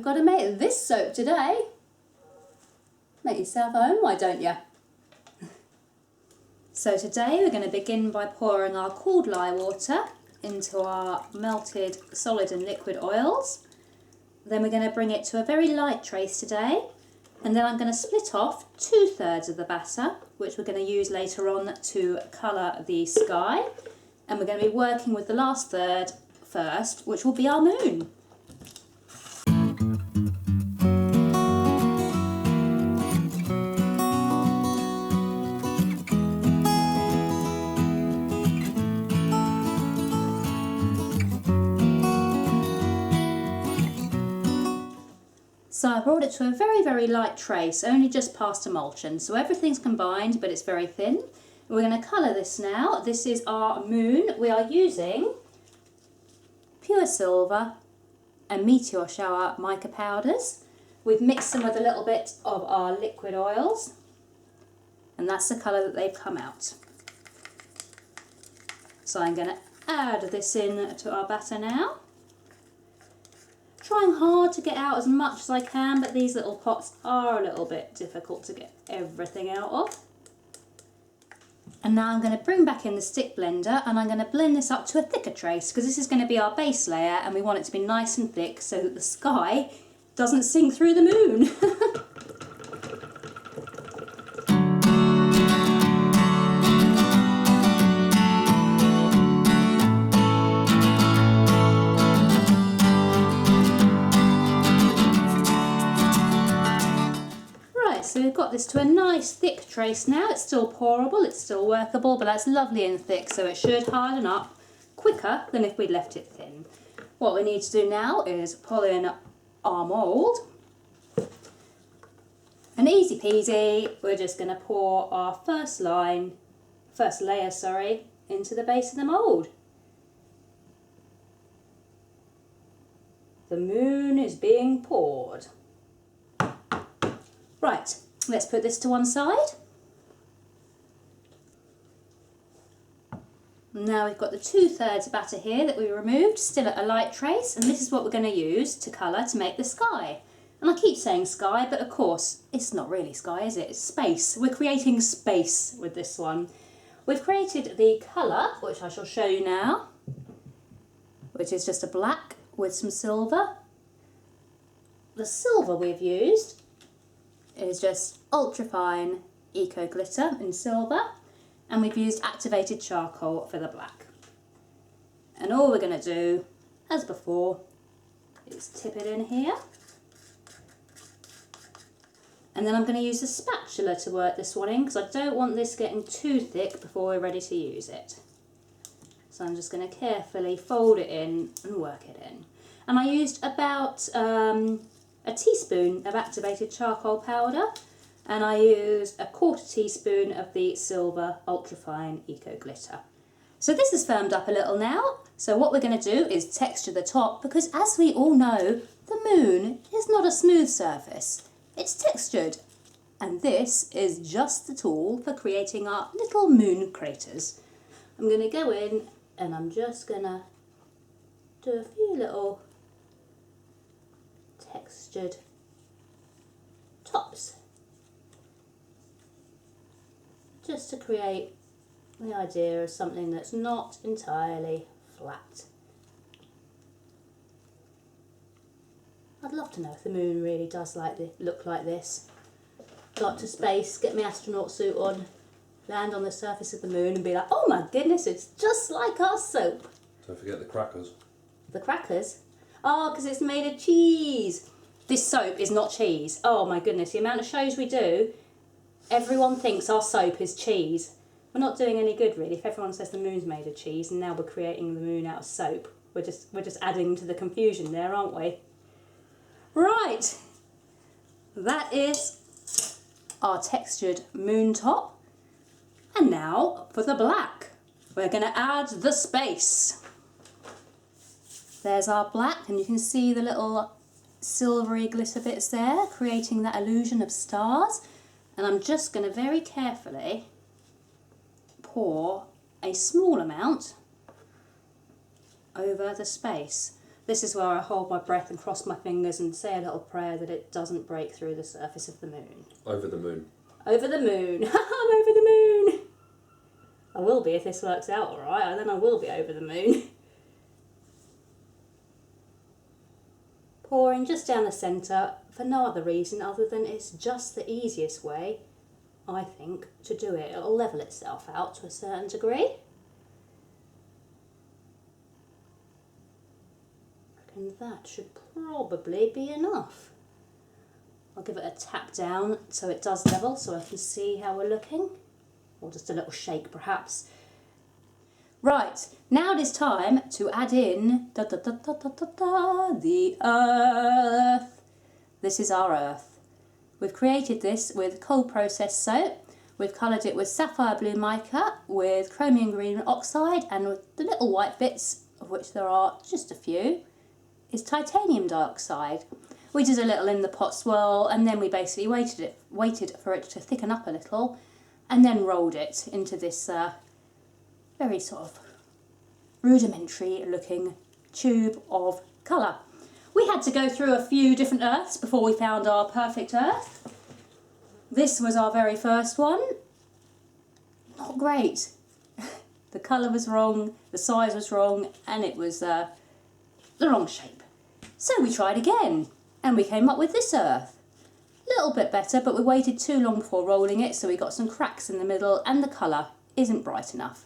we've got to make this soap today. Make yourself at home, why don't you? So today we're going to begin by pouring our cooled lye water into our melted solid and liquid oils. Then we're going to bring it to a very light trace today, and then I'm going to split off 2/3 of the batter, which we're going to use later on to colour the sky, and we're going to be working with the last third first, which will be our moon. So I brought it to a very light trace, only just past emulsion. So everything's combined, but it's very thin. We're going to colour this now. This is our moon. We are using pure silver and meteor shower mica powders. We've mixed them with a little bit of our liquid oils, and that's the colour that they've come out. So I'm going to add this in to our batter now. Trying hard to get out as much as I can, but these little pots are a little bit difficult to get everything out of. And now I'm going to bring back in the stick blender, and I'm going to blend this up to a thicker trace, because this is going to be our base layer and we want it to be nice and thick so that the sky doesn't sink through the moon. So we've got this to a nice thick trace now. It's still pourable, it's still workable, but that's lovely and thick, so it should harden up quicker than if we'd left it thin. What we need to do now is pull in our mould. And easy peasy, we're just going to pour our first layer, into the base of the mould. The moon is being poured. Right, let's put this to one side. Now we've got the 2/3 batter here that we removed, still at a light trace, and this is what we're going to use to colour to make the sky. And I keep saying sky, but of course it's not really sky, is it? It's space. We're creating space with this one. We've created the colour, which I shall show you now, which is just a black with some silver. The silver we've used is just ultra-fine eco glitter in silver, and we've used activated charcoal for the black. And all we're going to do, as before, is tip it in here. And then I'm going to use a spatula to work this one in, because I don't want this getting too thick before we're ready to use it. So I'm just going to carefully fold it in and work it in. And I used about a teaspoon of activated charcoal powder, and I used a 1/4 teaspoon of the silver ultrafine eco glitter. So this is firmed up a little now, so what we're going to do is texture the top, because as we all know, the moon is not a smooth surface, it's textured, and this is just the tool for creating our little moon craters. I'm going to go in and I'm just going to do a few little textured tops, just to create the idea of something that's not entirely flat. I'd love to know if the moon really does look like this. Go up to space, get my astronaut suit on, land on the surface of the moon and be like, oh my goodness, it's just like our soap. Don't forget the crackers. The crackers? Oh, because it's made of cheese. This soap is not cheese. Oh my goodness, the amount of shows we do, everyone thinks our soap is cheese. We're not doing any good really if everyone says the moon's made of cheese and now we're creating the moon out of soap. We're just adding to the confusion there, aren't we? Right, that is our textured moon top. And now for the black. We're going to add the space. There's our black, and you can see the little silvery glitter bits there, creating that illusion of stars. And I'm just going to very carefully pour a small amount over the space. This is where I hold my breath and cross my fingers and say a little prayer that it doesn't break through the surface of the moon. Over the moon. Over the moon. I'm over the moon. I will be if this works out alright, then I will be over the moon. Pouring just down the centre for no other reason other than it's just the easiest way, I think, to do it. It'll level itself out to a certain degree. And that should probably be enough. I'll give it a tap down so it does level so I can see how we're looking. Or just a little shake perhaps. Right, now it is time to add in the earth. This is our earth. We've created this with cold processed soap. We've coloured it with sapphire blue mica, with chromium green oxide, and with the little white bits, of which there are just a few, is titanium dioxide. We did a little in the pot swirl, and then we basically waited for it to thicken up a little, and then rolled it into this very sort of rudimentary looking tube of colour. We had to go through a few different earths before we found our perfect earth. This was our very first one. Not great. The colour was wrong, the size was wrong, and it was the wrong shape. So we tried again, and we came up with this earth. Little bit better, but we waited too long before rolling it, so we got some cracks in the middle, and the colour isn't bright enough.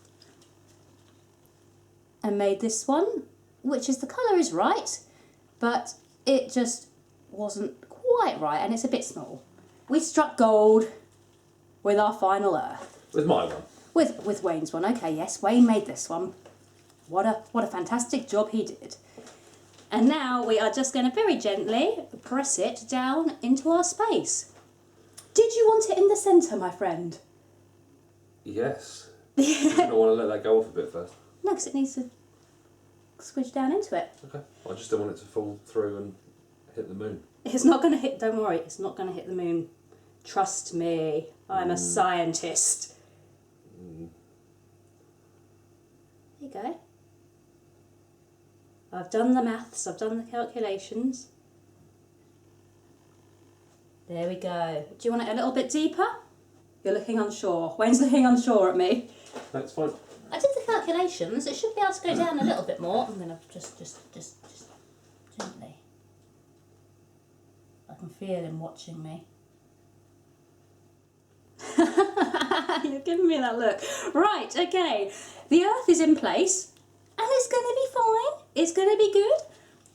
And made this one, which is the colour is right, but it just wasn't quite right, and it's a bit small. We struck gold with our final earth. With my one. With Wayne's one. Okay, yes, Wayne made this one. What a fantastic job he did. And now we are just going to very gently press it down into our space. Did you want it in the centre, my friend? Yes. I don't want to let that go off a bit first. No, because it needs to squidge down into it. Okay. I just don't want it to fall through and hit the moon. It's not going to hit, don't worry, it's not going to hit the moon. Trust me, I'm a scientist. There you go. I've done the maths, I've done the calculations. There we go. Do you want it a little bit deeper? You're looking unsure. Wayne's looking unsure at me. That's fine. I did the calculations. It should be able to go down a little bit more. I'm going to just gently. I can feel him watching me. You're giving me that look. Right, okay. The earth is in place. And it's going to be fine. It's going to be good.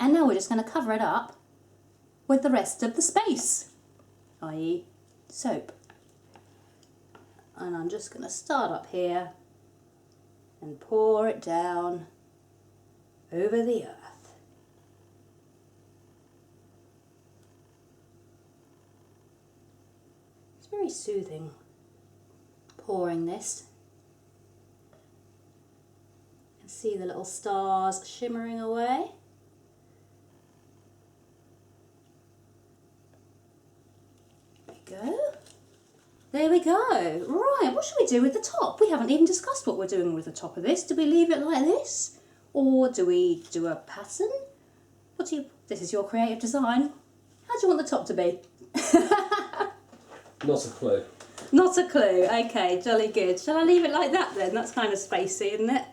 And now we're just going to cover it up with the rest of the space, i.e. soap. And I'm just going to start up here and pour it down over the earth. It's very soothing pouring this. See the little stars shimmering away. There we go. There we go. Right, what should we do with the top? We haven't even discussed what we're doing with the top of this. Do we leave it like this? Or do we do a pattern? This is your creative design. How do you want the top to be? Not a clue. Not a clue. Okay, jolly good. Shall I leave it like that then? That's kind of spacey, isn't it?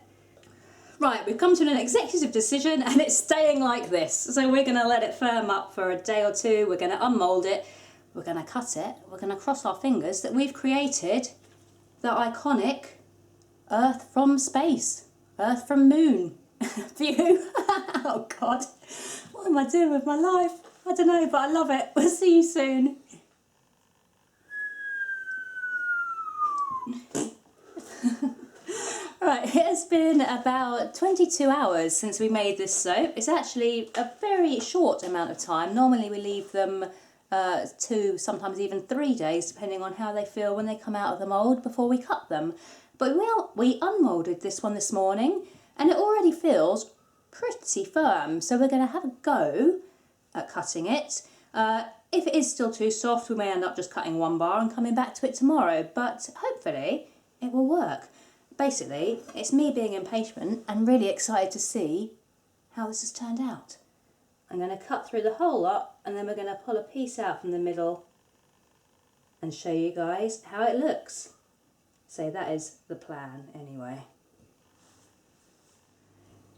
Right, we've come to an executive decision and it's staying like this. So we're going to let it firm up for a day or two. We're going to unmould it. We're going to cut it. We're going to cross our fingers that we've created the iconic Earth from space, Earth from moon view. Oh God, what am I doing with my life? I don't know, but I love it. We'll see you soon. Right, it has been about 22 hours since we made this soap. It's actually a very short amount of time. Normally we leave them 2, sometimes even 3 days, depending on how they feel when they come out of the mould before we cut them. But we unmoulded this one this morning and it already feels pretty firm. So we're going to have a go at cutting it. If it is still too soft, we may end up just cutting one bar and coming back to it tomorrow. But hopefully it will work. Basically, it's me being impatient and really excited to see how this has turned out. I'm going to cut through the whole lot, and then we're going to pull a piece out from the middle and show you guys how it looks. So that is the plan anyway.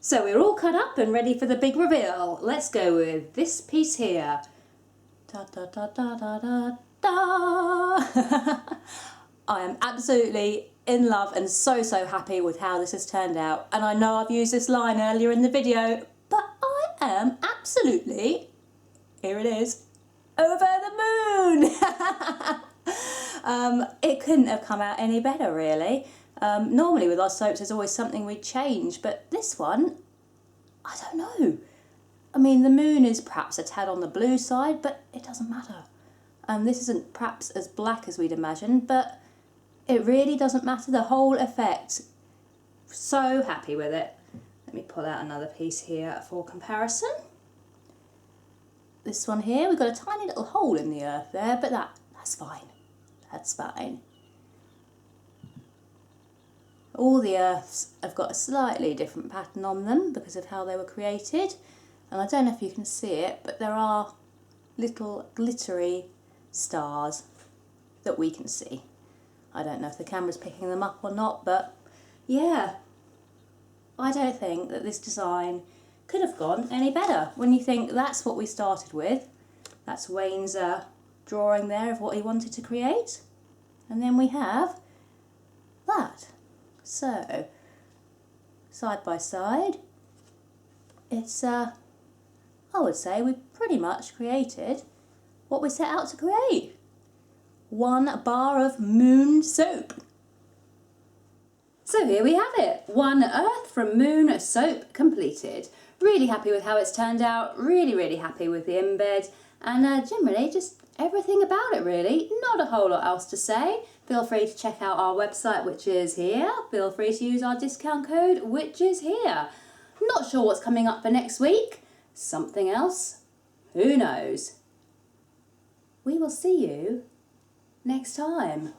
So we're all cut up and ready for the big reveal. Let's go with this piece here. Da da da da da da da. I am absolutely in love and so happy with how this has turned out. And I know I've used this line earlier in the video, but I am absolutely, here it is, over the moon. It couldn't have come out any better, really. Normally with our soaps there's always something we change, but this one, I don't know. I mean, the moon is perhaps a tad on the blue side, but it doesn't matter. This isn't perhaps as black as we'd imagine, but it really doesn't matter, the whole effect. So happy with it. Let me pull out another piece here for comparison. This one here, we've got a tiny little hole in the earth there, but that's fine. That's fine. All the earths have got a slightly different pattern on them because of how they were created. And I don't know if you can see it, but there are little glittery stars that we can see. I don't know if the camera's picking them up or not, but yeah, I don't think that this design could have gone any better. When you think that's what we started with, that's Wayne's drawing there of what he wanted to create, and then we have that. So, side by side, it's, I would say we pretty much created what we set out to create. One bar of moon soap. So here we have it, one Earth from Moon soap completed. Really happy with how it's turned out, really happy with the embed, and generally just everything about it really. Not a whole lot else to say. Feel free to check out our website, which is here. Feel free to use our discount code, which is here. Not sure what's coming up for next week. Something else? Who knows? We will see you next time.